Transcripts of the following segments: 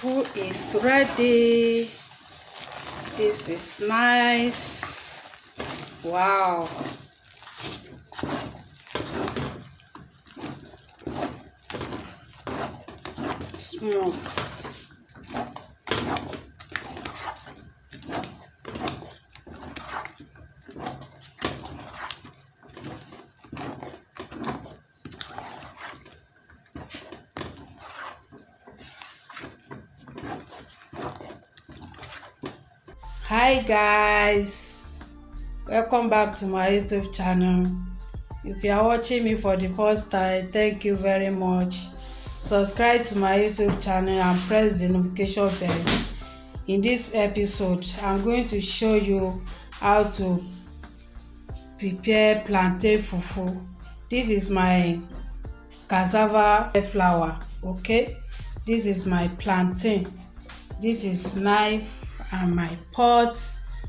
fufu is ready. This is nice. Wow. Smooth. Hi guys, welcome back to my YouTube channel. If you are watching me for the first time, thank you very much. Subscribe to my YouTube channel and press the notification bell. In this episode, I'm going to show you how to prepare plantain fufu. This is my cassava flour, okay? This is my plantain. This is knife and my pot.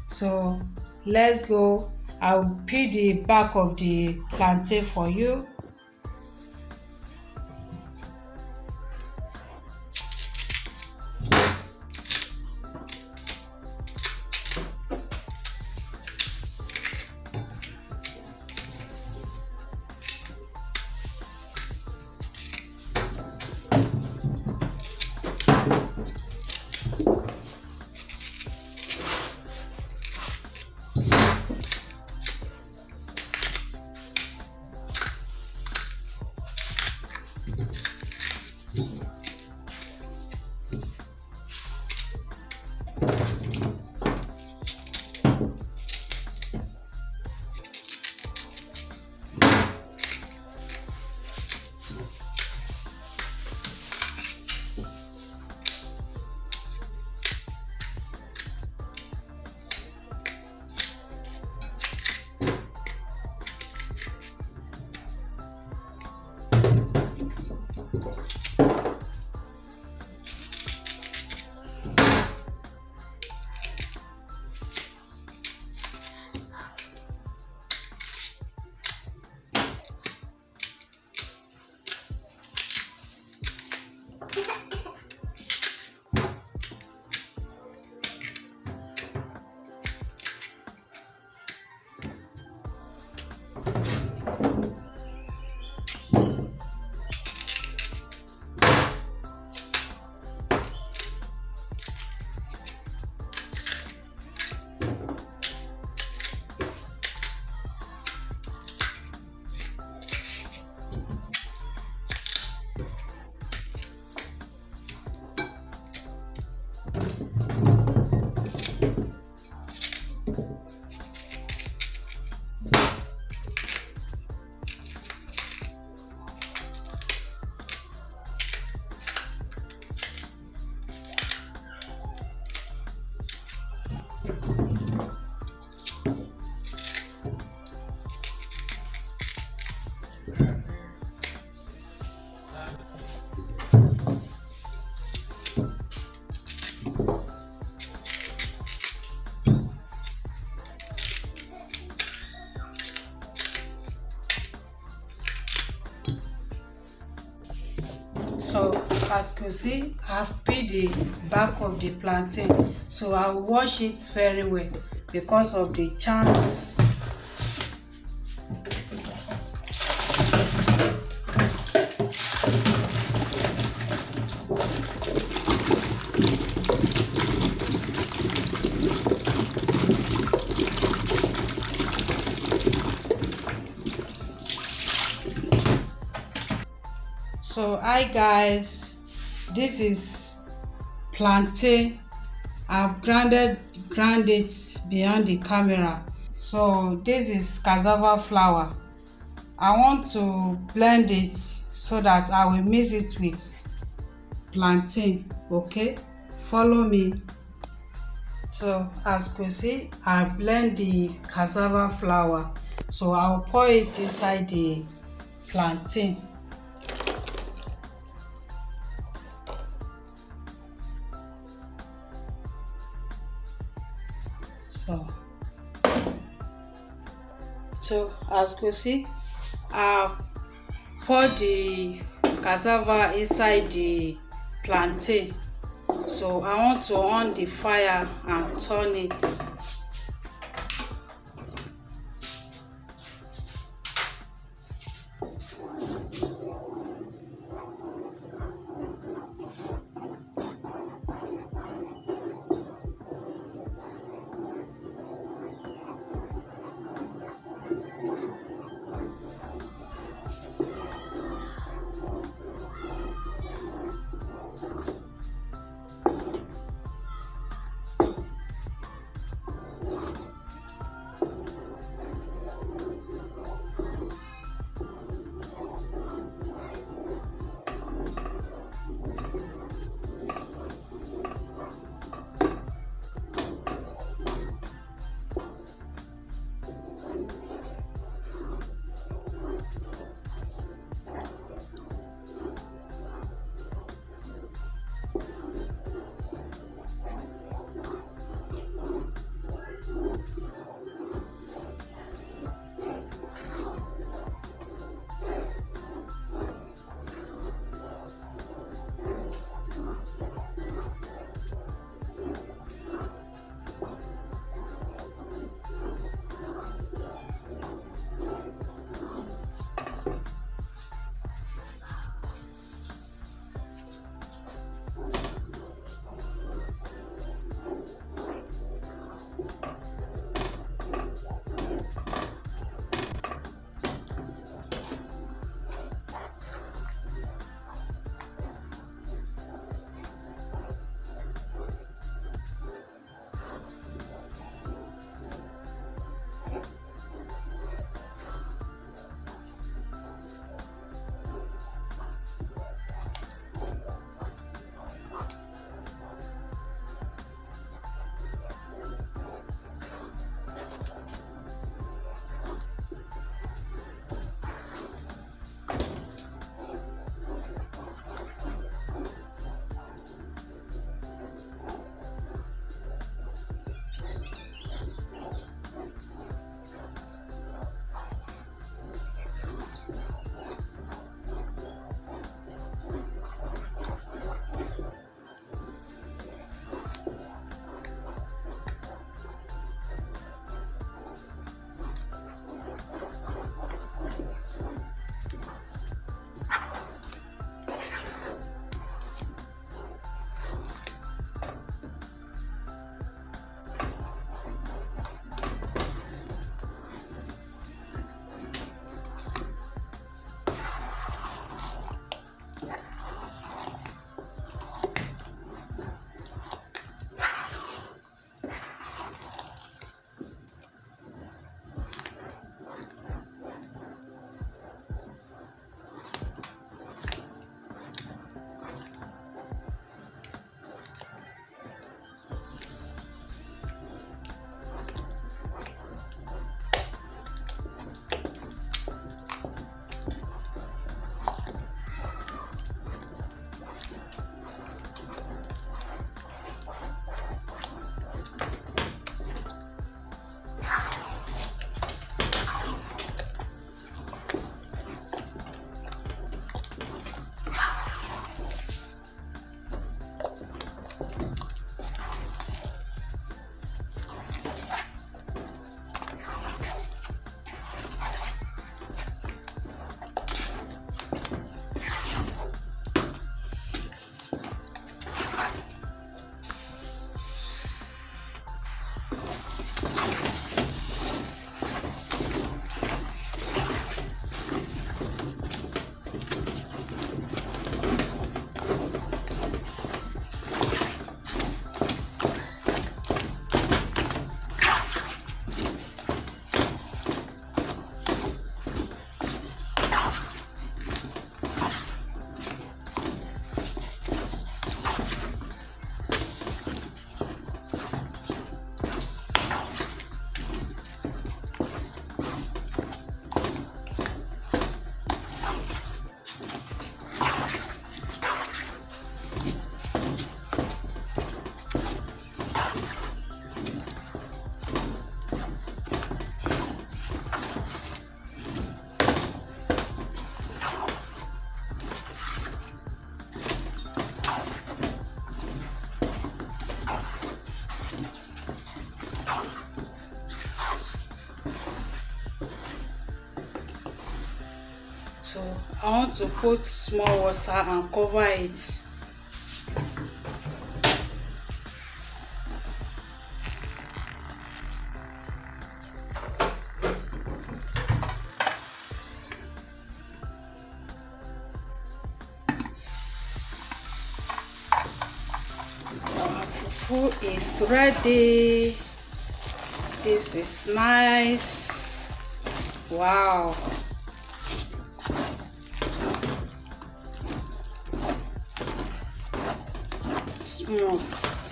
So let's go. I'll peel the back of the plantain for you. So as you see, I've peeled the back of the plantain, so I'll wash it very well because of the chance. So hi guys, this is plantain. I've ground it behind the camera. So this is cassava flour. I want to blend it so that I will mix it with plantain. Okay, follow me. So as you can see, I blend the cassava flour, so I'll pour it inside the plantain. So as you can see, I pour the cassava inside the plantain. So I want to on the fire and turn it. So I want to put small water and cover it. Our fufu is ready. This is nice. Wow. Smooth.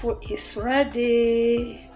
Food is ready.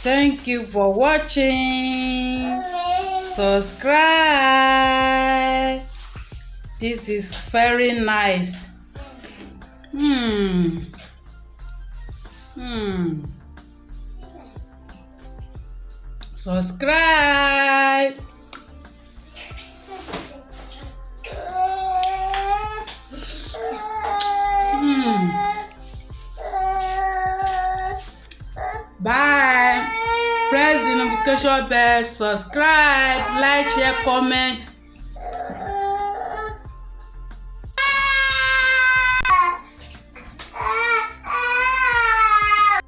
Thank you for watching. Subscribe. This is very nice. Subscribe. Bye. Press the notification bell, subscribe, like, share, comment.